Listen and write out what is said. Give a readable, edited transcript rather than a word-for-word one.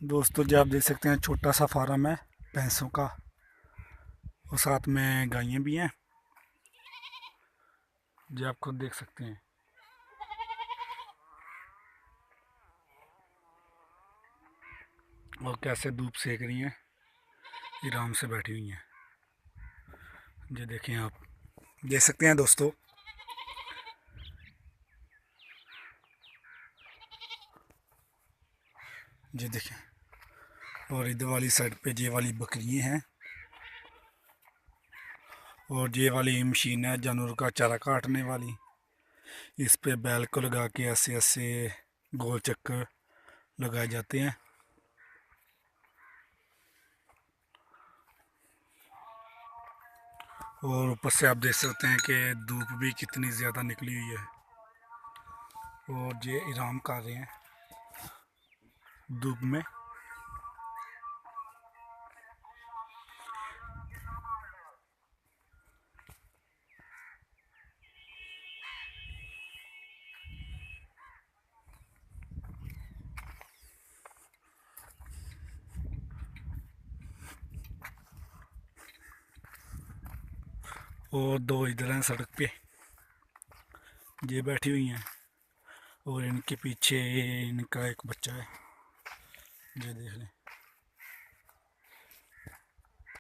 दोस्तों जी आप देख सकते हैं छोटा सा फार्म है भैंसों का और साथ में गायें भी हैं। जी आप खुद देख सकते हैं। और कैसे धूप सेक रही हैं, आराम से बैठी हुई हैं। जी देखें, आप देख सकते हैं दोस्तों। जी देखें, और इधर वाली साइड पे ये वाली बकरियां हैं और ये वाली मशीन है जानवर का चारा काटने वाली। इस पे बैल को लगा के ऐसे ऐसे गोल चक्कर लगाए जाते हैं। और ऊपर से आप देख सकते हैं कि धूप भी कितनी ज़्यादा निकली हुई है और ये आराम कर रहे हैं धूप में। और दो इधर हैं सड़क पे, ये बैठी हुई हैं और इनके पीछे इनका एक बच्चा है। ये देख लें।